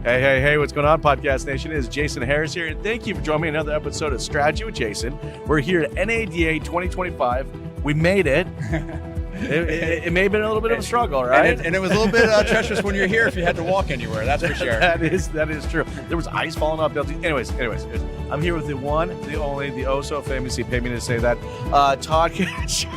Hey, what's going on, Podcast Nation? It is Jason Harris here, and thank you for joining me in another episode of Strategy with Jason. We're here at NADA 2025. We made it. It may have been a little bit of a struggle, right? And it was a little bit treacherous when you're here if you had to walk anywhere, that's for sure. That is true. There was ice falling off buildings. Anyways, I'm here with the one, the only, the oh so famous, he paid me to say that, Todd Katcher.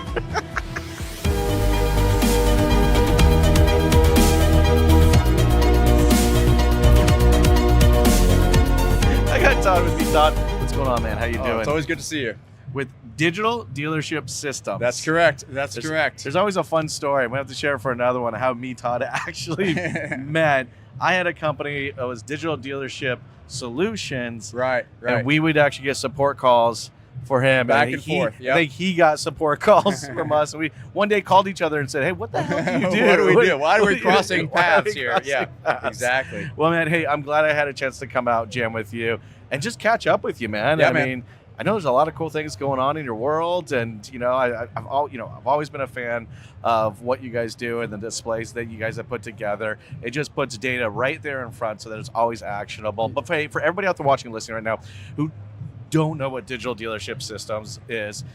I got Todd with me. Todd, what's going on, man? How you doing? It's always good to see you. With Digital Dealership Systems. That's correct. Correct. There's always a fun story. I'm going to have to share for another one how me, Todd, actually met. I had a company that was Digital Dealership Solutions. Right. And we would actually get support calls for him. Back and forth. I think he got support calls from us. And we one day called each other and said, hey, what the hell do you do? What do we do? Why are we crossing paths here? Yeah, exactly. Well, man, hey, I'm glad I had a chance to come out, jam with you, and just catch up with you, man. Yeah, I mean, I know there's a lot of cool things going on in your world, and I've always been a fan of what you guys do and the displays that you guys have put together. It just puts data right there in front so that it's always actionable. But for everybody out there watching and listening right now who don't know what Digital Dealership Systems is,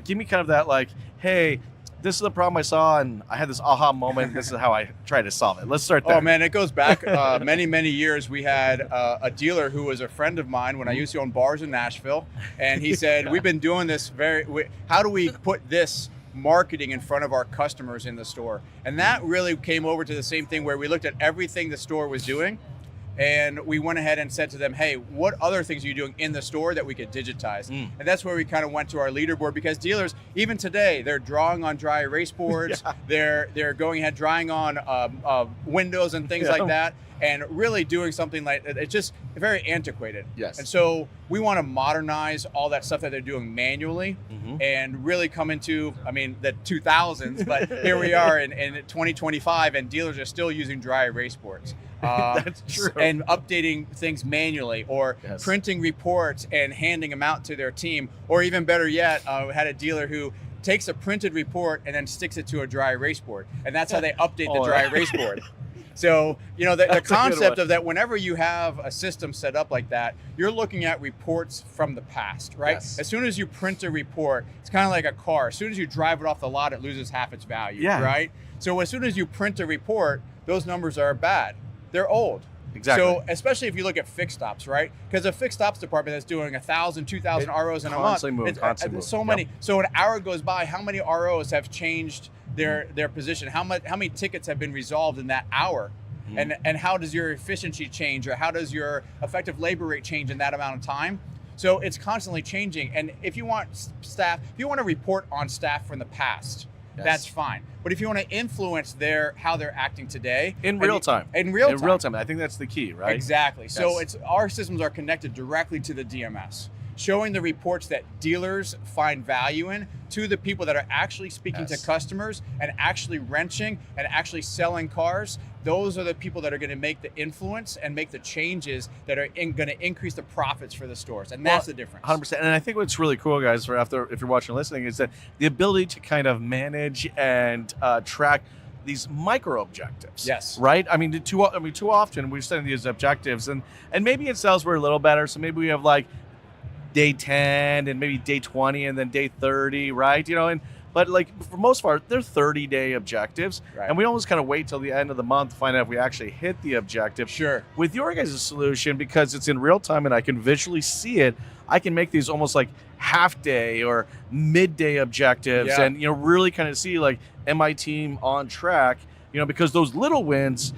give me kind of that like, hey, this is the problem I saw, and I had this aha moment. This is how I try to solve it. Let's start there. Oh, man, it goes back many years. We had a dealer who was a friend of mine when I used to own bars in Nashville, and he said, we've been doing this how do we put this marketing in front of our customers in the store? And that really came over to the same thing where we looked at everything the store was doing, and we went ahead and said to them, hey, what other things are you doing in the store that we could digitize? And that's where we kind of went to our leaderboard, because dealers, even today, they're drawing on dry erase boards. They're going ahead drawing on windows and things like that, and really doing something like, it's just very antiquated. Yes. And so we want to modernize all that stuff that they're doing manually and really come into, the 2000s, but here we are in 2025, and dealers are still using dry erase boards. That's true. And updating things manually, or printing reports and handing them out to their team, or even better yet, we had a dealer who takes a printed report and then sticks it to a dry erase board, and that's how they update the dry erase board. So, the concept of that, whenever you have a system set up like that, you're looking at reports from the past, right? Yes. As soon as you print a report, it's kind of like a car. As soon as you drive it off the lot, it loses half its value, right? So as soon as you print a report, those numbers are bad. They're old. Exactly. So especially if you look at fixed ops, right? Because a fixed ops department that's doing 1,000, 2,000 ROs in a month. Constantly so many. So an hour goes by, how many ROs have changed their position? How many tickets have been resolved in that hour? And how does your efficiency change, or how does your effective labor rate change in that amount of time? So it's constantly changing. And if you want to report on staff from the past, that's fine. But if you want to influence how they're acting today in real time, I think that's the key, right? Exactly. So our systems are connected directly to the DMS, showing the reports that dealers find value in to the people that are actually speaking to customers and actually wrenching and actually selling cars. Those are the people that are going to make the influence and make the changes that are going to increase the profits for the stores. And that's the difference. 100%. And I think what's really cool, guys, if you're watching and listening, is that the ability to kind of manage and track these micro objectives. Yes. Right? Too often we're setting these objectives, and maybe in sales we're a little better. So maybe we have like day 10 and maybe day 20 and then day 30, right? But like for most part, they're 30-day objectives, and we almost kind of wait till the end of the month to find out if we actually hit the objective. Sure. With your guys' solution, because it's in real time and I can visually see it, I can make these almost like half-day or midday objectives, and really kind of see like, am my team on track? Because those little wins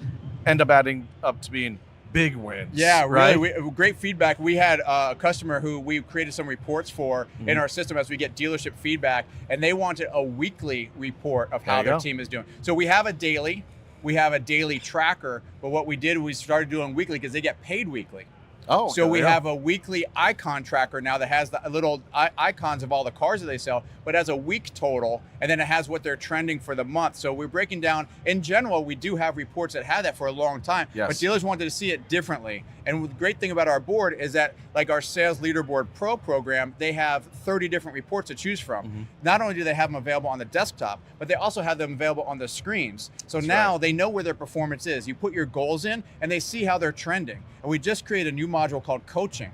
end up adding up to being big wins. Yeah, right? Really, great feedback. We had a customer who we created some reports for in our system as we get dealership feedback, and they wanted a weekly report of how their team is doing. So we have a daily tracker, but what we did, we started doing weekly because they get paid weekly. Oh, So okay, we yeah. have a weekly icon tracker now that has the little icons of all the cars that they sell, but has a week total, and then it has what they're trending for the month. So we're breaking down, in general, we do have reports that have that for a long time, Yes. but dealers wanted to see it differently. And the great thing about our board is that, like our Sales Leaderboard Pro program, they have 30 different reports to choose from. Mm-hmm. Not only do they have them available on the desktop, but they also have them available on the screens. So That's now right. they know where their performance is. You put your goals in and they see how they're trending. And we just created a new module called coaching.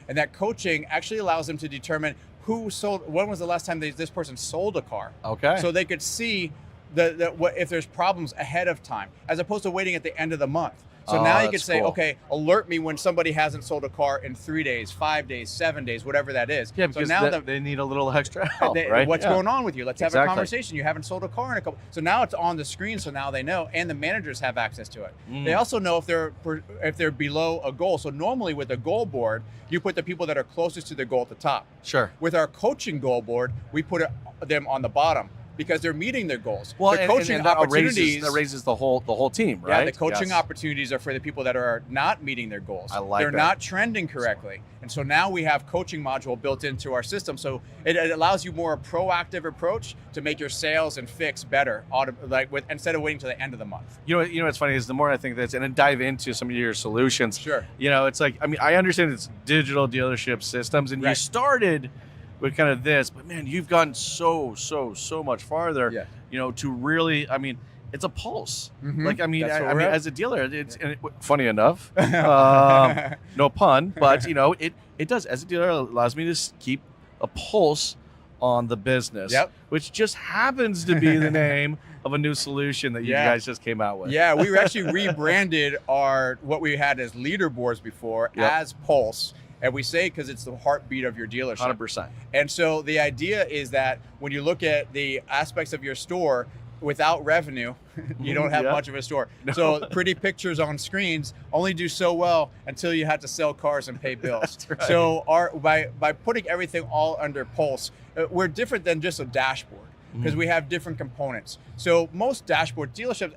And that coaching actually allows them to determine who sold, when was the last time this person sold a car. Okay. So they could see what if there's problems ahead of time, as opposed to waiting at the end of the month. So Oh, now you that's could say, cool. okay, alert me when somebody hasn't sold a car in 3 days, 5 days, 7 days, whatever that is. Yeah, so because now they need a little extra help, they, right? what's Yeah. going on with you? Let's have a Exactly. conversation. You haven't sold a car in a couple. So now it's on the screen. So now they know, and the managers have access to it. Mm. They also know if they're below a goal. So normally with a goal board, you put the people that are closest to the goal at the top. Sure. With our coaching goal board, we put them on the bottom because they're meeting their goals. Well, the coaching and that opportunities raises the whole team, right? Yeah, the coaching Yes. opportunities are for the people that are not meeting their goals. I like They're that. not trending correctly. And so now we have coaching module built into our system. So it allows you more a proactive approach to make your sales and fix better, instead of waiting to the end of the month. You know what's funny is the more I think this and then dive into some of your solutions. Sure. It's like, I mean, I understand it's digital dealership systems, and you Right. started with kind of this, but man, you've gone so much farther. Yeah. To really, I mean, it's a pulse. Mhm. Like, I mean, That's what I we're mean, at. as a dealer, it's and funny enough, no pun, but it does. As a dealer, it allows me to keep a pulse on the business, Yep. which just happens to be the name of a new solution that you Yeah. guys just came out with. Yeah, we actually rebranded what we had as leaderboards before Yep. as Pulse. And we say because it's the heartbeat of your dealership. 100%. And so the idea is that when you look at the aspects of your store, without revenue, you don't have Yeah. much of a store. No. So pretty pictures on screens only do so well until you have to sell cars and pay bills. That's right. So by putting everything all under Pulse, we're different than just a dashboard, because we have different components. So most dashboard dealerships,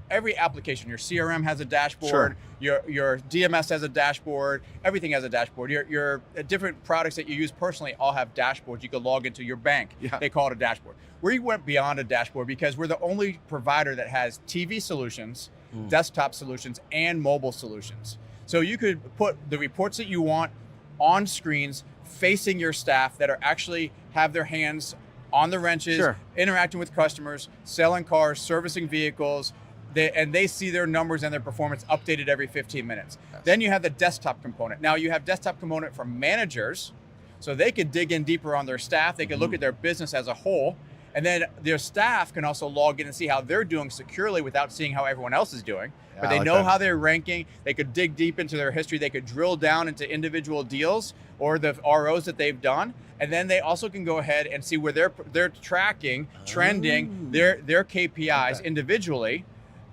every application, your CRM has a dashboard, your DMS has a dashboard, everything has a dashboard. Your different products that you use personally all have dashboards. You can log into your bank. Yeah. They call it a dashboard. We went beyond a dashboard because we're the only provider that has TV solutions, desktop solutions, and mobile solutions. So you could put the reports that you want on screens facing your staff that are actually have their hands on the wrenches, Sure. interacting with customers, selling cars, servicing vehicles, and they see their numbers and their performance updated every 15 minutes. Yes. Then you have the desktop component. Now you have desktop component for managers, so they could dig in deeper on their staff. They could look at their business as a whole, and then their staff can also log in and see how they're doing securely without seeing how everyone else is doing. Yeah, But I they like know that. how they're ranking. They could dig deep into their history. They could drill down into individual deals or the ROs that they've done. And then they also can go ahead and see where they're tracking, trending their KPIs individually.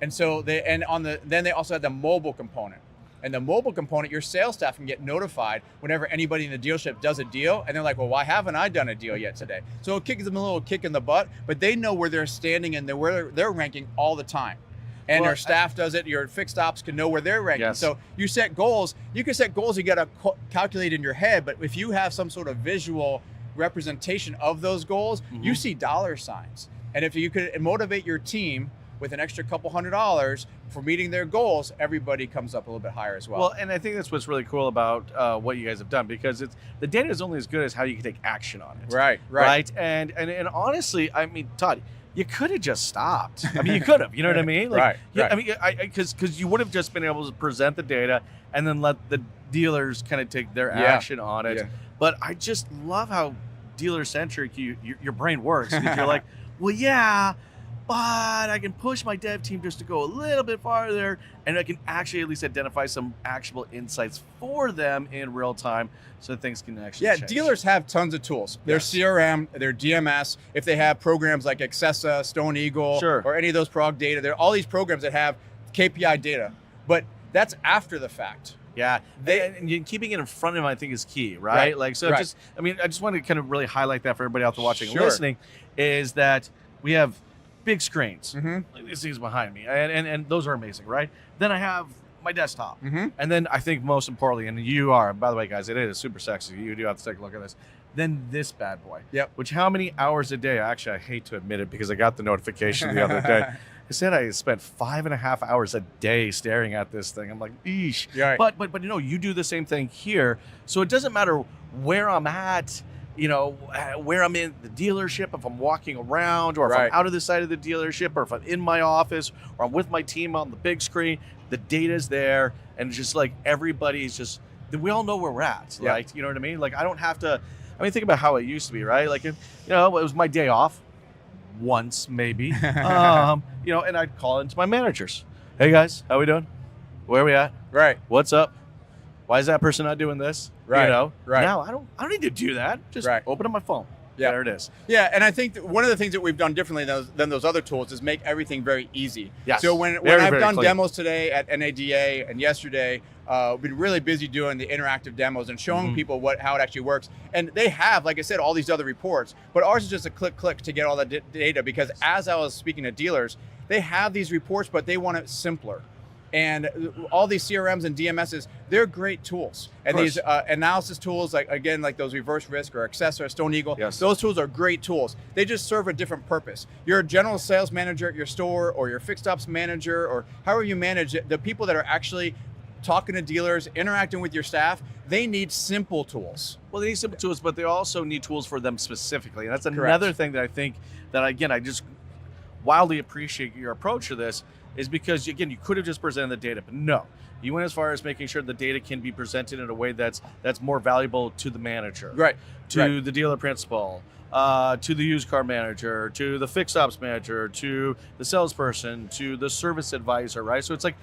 And so then they also have the mobile component. And the mobile component, your sales staff can get notified whenever anybody in the dealership does a deal, and they're like, well, why haven't I done a deal yet today? So it kicks them a little kick in the butt, but they know where they're standing and where they're ranking all the time. And Well, their staff does it. Your fixed ops can know where they're ranking. Yes. So you set goals. You can set goals you got to calculate in your head, but if you have some sort of visual representation of those goals, you see dollar signs. And if you could motivate your team with an extra couple $100 for meeting their goals, everybody comes up a little bit higher as well. Well, and I think that's what's really cool about what you guys have done, because the data is only as good as how you can take action on it. Right. And honestly, I mean, Todd, you could have just stopped. I mean, you could have. You know what I mean? Right. I mean, because you would have just been able to present the data and then let the dealers kind of take their action on it. Yeah. But I just love how dealer centric your brain works. Because you're like, well, yeah, but I can push my dev team just to go a little bit farther, and I can actually at least identify some actionable insights for them in real time, so things can actually change. Dealers have tons of tools. Their Yes. CRM, their DMS, if they have programs like Accessa, Stone Eagle, Sure. or any of those prog data, there are all these programs that have KPI data, but that's after the fact. Yeah, and keeping it in front of them, I think, is key, right? Like, so Right. I just want to kind of really highlight that for everybody out there watching and Sure. listening, is that we have big screens, Mm-hmm. like these things behind me, and those are amazing, right? Then I have my desktop. Mhm. And then I think most importantly, and you are, by the way, guys, it is super sexy. You do have to take a look at this. Then this bad boy. Yep. Which how many hours a day? Actually, I hate to admit it because I got the notification the other day. It said I spent 5.5 hours a day staring at this thing. I'm like, eesh. Right. But you know, you do the same thing here. So it doesn't matter where I'm at, you know, where I'm in the dealership, if I'm walking around or if Right. I'm out of the side of the dealership or if I'm in my office or I'm with my team on the big screen, the data's there. And just like everybody's just, we all know where we're at. Yep. Like, you know what I mean? Like I don't have to, I mean, think about how it used to be, right? Like, if, you know, it was my day off once, maybe, you know, and I'd call into my managers. Hey guys, how we doing? Where we at? Right. What's up? Why is that person not doing this? Right. You know, Right. now I don't need to do that. Just Right. open up my phone. Yeah. There it is. Yeah, and I think that one of the things that we've done differently than those other tools is make everything very easy. Yes. So when Very, I've very done clean. demos today at NADA and yesterday, we've been really busy doing the interactive demos and showing people how it actually works. And they have, like I said, all these other reports, but ours is just a click to get all that data because as I was speaking to dealers, they have these reports, but they want it simpler. And all these CRMs and DMSs, they're great tools. And these analysis tools, like those reverse risk or Accessor, Stone Eagle, Yes. those tools are great tools. They just serve a different purpose. You're a general sales manager at your store or your fixed ops manager or however you manage it, the people that are actually talking to dealers, interacting with your staff, they need simple tools. Well, they need simple tools, but they also need tools for them specifically. And that's Correct. another thing that I think that, again, I just wildly appreciate your approach to this is because, again, you could have just presented the data, but no. You went as far as making sure the data can be presented in a way that's more valuable to the manager, Right. to the dealer principal, to the used car manager, to the fixed ops manager, to the salesperson, to the service advisor, right? So it's like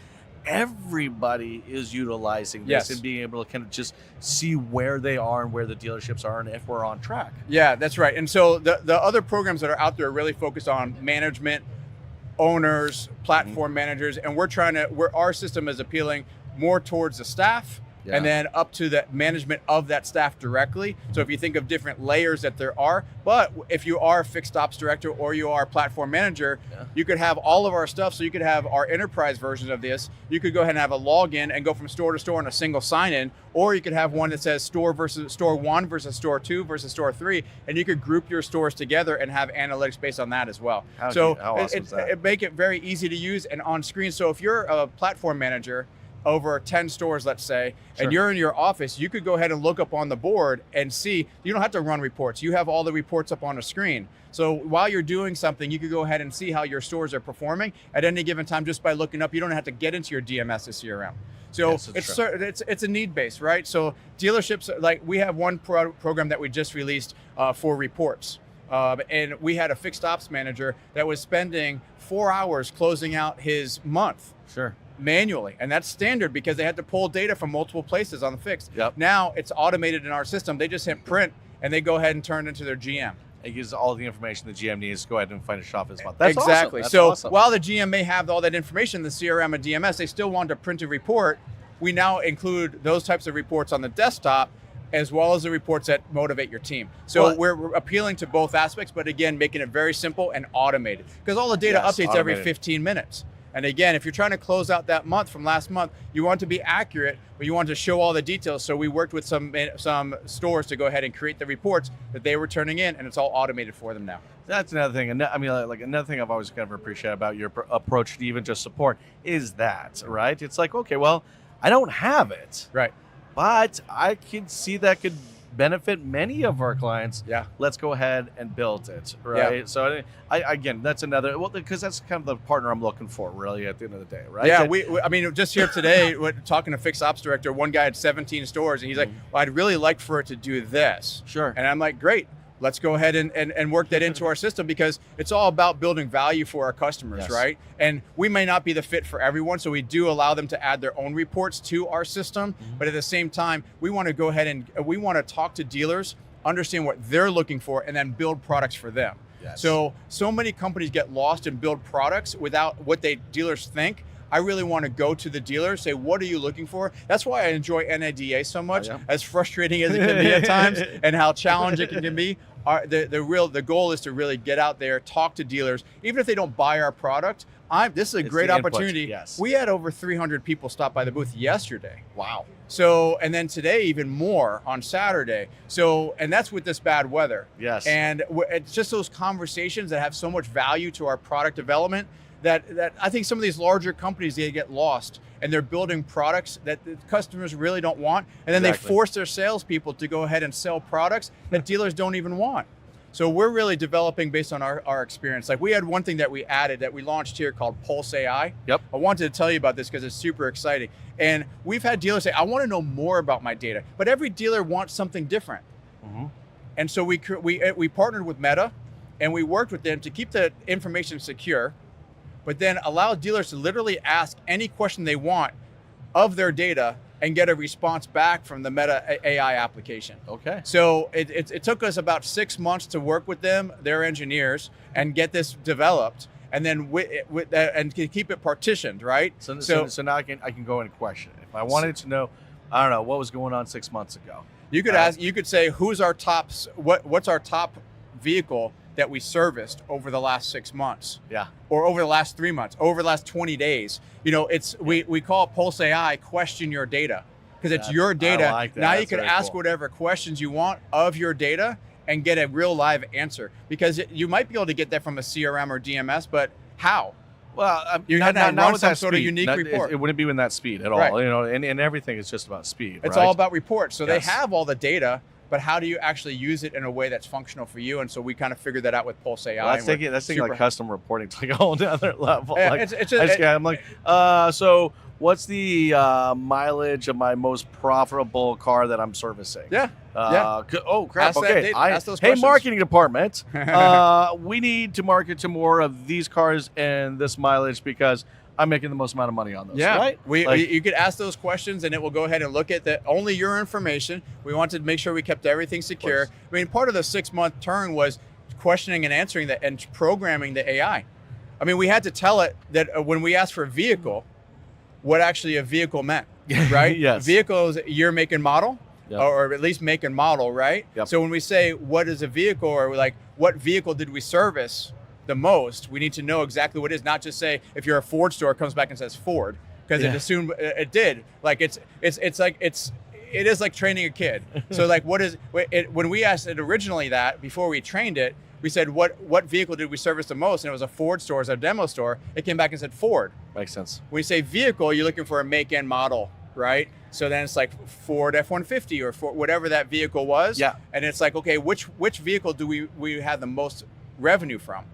everybody is utilizing this Yes. and being able to kind of just see where they are and where the dealerships are and if we're on track. Yeah, that's right. And so the other programs that are out there are really focused on management, owners, platform managers, and our system is appealing more towards the staff Yeah. and then up to the management of that staff directly. So if you think of different layers that there are, but if you are a fixed ops director or you are a platform manager, you could have all of our stuff. So you could have our enterprise version of this. You could go ahead and have a login and go from store to store in a single sign-in, or you could have one that says store versus store 1 versus store 2 versus store 3, and you could group your stores together and have analytics based on that as well. How awesome is that? It make it very easy to use and on screen. So if you're a platform manager over 10 stores, let's say, Sure. and you're in your office, you could go ahead and look up on the board and see, you don't have to run reports. You have all the reports up on the screen. So while you're doing something, you could go ahead and see how your stores are performing at any given time just by looking up. You don't have to get into your DMS to CRM. So Yes, that's it's a need base, right? So dealerships, like we have one program that we just released for reports. And we had a fixed ops manager that was spending 4 hours closing out his month Sure. manually, and that's standard because they had to pull data from multiple places on the fixed. Yep. Now it's automated in our system. They just hit print and they go ahead and turn it into their GM. It gives all the information the GM needs to go ahead and find a shop his month. That's exactly. Awesome. That's so awesome. while the GM may have all that information, the CRM and DMS, they still want to print a report. We now include those types of reports on the desktop as well as the reports that motivate your team. So Well, we're appealing to both aspects, but again, making it very simple and automated because all the data Yes, updates every automated. 15 minutes. And again, if you're trying to close out that month from last month, you want to be accurate, but you want to show all the details. So we worked with some stores to go ahead and create the reports that they were turning in, and it's all automated for them now. That's another thing. And I mean, like another thing I've always kind of appreciated about your approach to even just support is that, right? It's like, okay, well, I don't have it, Right. but I can see that could benefit many of our clients. Yeah. Let's go ahead and build it, right? Yeah. So I again, that's another, well, because that's kind of the partner I'm looking for really at the end of the day, right? Yeah, That- I mean, just here today, we're talking to fixed ops director, one guy had 17 stores, and he's like, well, I'd really like for it to do this. Sure. And I'm like, great, let's go ahead and work that into our system because it's all about building value for our customers, Yes. right? And we may not be the fit for everyone, so we do allow them to add their own reports to our system. But at the same time, we want to go ahead and we want to talk to dealers, understand what they're looking for, and then build products for them. Yes. So many companies get lost and build products without what dealers think. I really want to go to the dealer, say, what are you looking for? That's why I enjoy NADA so much, yeah. as frustrating as it can be at times and how challenging it can be. The goal is to really get out there, talk to dealers. Even if they don't buy our product, this is a It's great the input, opportunity. yes. We had over 300 people stop by the booth yesterday. Wow. So, and then today even more on Saturday. So, and that's with this bad weather. Yes. And it's just those conversations that have so much value to our product development that I think some of these larger companies, they get lost and they're building products that the customers really don't want. And then they force their salespeople to go ahead and sell products that dealers don't even want. So we're really developing based on our experience. Like we had one thing that we added that we launched here called Pulse AI. Yep. I wanted to tell you about this because it's super exciting. And we've had dealers say, I want to know more about my data, but every dealer wants something different. Mm-hmm. And so we partnered with Meta and we worked with them to keep the information secure, but then allow dealers to literally ask any question they want of their data and get a response back from the Meta AI application. Okay. So it took us about 6 months to work with them, their engineers, and get this developed, and then and keep it partitioned, right? So now I can go and question it. If I wanted to know, I don't know, what was going on 6 months ago. You could ask. You could say, who's our tops? What's our top vehicle that we serviced over the last 6 months? Yeah. Or over the last 3 months, over the last 20 days. You know, we call it Pulse AI, question your data, because it's your data. I like that. Now That's you can very ask cool. whatever questions you want of your data and get a real live answer, because you might be able to get that from a CRM or DMS, but how? Well, You not, had to not, not run with some that sort of speed. unique report. It wouldn't be with that speed at all. Right. You know, and everything is just about speed. It's right? all about reports. So Yes. they have all the data, but how do you actually use it in a way that's functional for you? And so we kind of figured that out with Pulse AI. Well, that's taking like custom reporting to like a whole other level. Yeah, Like, it's I'm like, so what's the mileage of my most profitable car that I'm servicing? Yeah. Oh crap! Ask that Okay, data. Ask those hey, questions. marketing department, we need to market to more of these cars and this mileage because I'm making the most amount of money on those. Yeah, right. You could ask those questions, and it will go ahead and look at only your information. We wanted to make sure we kept everything secure. I mean, part of the 6 month turn was questioning and answering that and programming the AI. I mean, we had to tell it that when we asked for a vehicle, what actually a vehicle meant, right? Yes. Vehicle is year, make, and model. Yep. Or at least make and model, right? Yep. So when we say what is a vehicle, or like what vehicle did we service the most, we need to know exactly what it is, not just say if you're a Ford store, it comes back and says Ford, because it assumed it did. Like it is like training a kid. So like when we asked it originally that before we trained it, we said what vehicle did we service the most, and it was a Ford store as a demo store. It came back and said Ford. Makes sense. When you say vehicle, you're looking for a make and model, right? So then it's like Ford F-150 or Ford, whatever that vehicle was. Yeah. And it's like, okay, which vehicle do we have the most revenue from?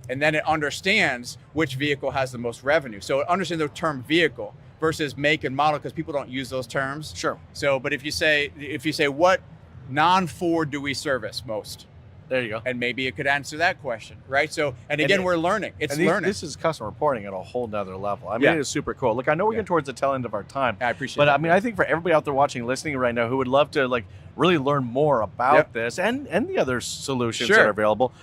And then it understands which vehicle has the most revenue. So it understands the term vehicle versus make and model, because people don't use those terms. Sure. So, but if you say what non-Ford do we service most? There you go. And maybe it could answer that question, right? So, and again, we're learning. It's learning. This is custom reporting at a whole nother level. I mean, Yeah. it is super cool. Look, I know we're getting towards the tail end of our time. I appreciate But that. I mean, I think for everybody out there watching, listening right now, who would love to like really learn more about this and the other solutions that are available,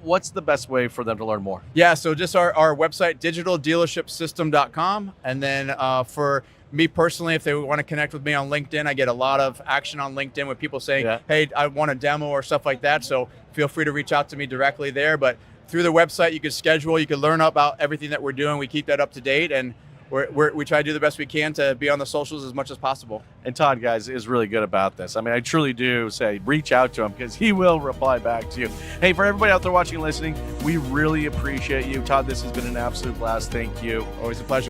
what's the best way for them to learn more? Yeah, so just our website, digitaldealershipsystem.com. And then for me personally, if they want to connect with me on LinkedIn, I get a lot of action on LinkedIn with people saying, hey, I want a demo or stuff like that. So feel free to reach out to me directly there. But through the website, you can schedule, you can learn about everything that we're doing. We keep that up to date, and we try to do the best we can to be on the socials as much as possible. And Todd, guys, is really good about this. I mean, I truly do say reach out to him because he will reply back to you. Hey, for everybody out there watching and listening, we really appreciate you. Todd, this has been an absolute blast. Thank you. Always a pleasure.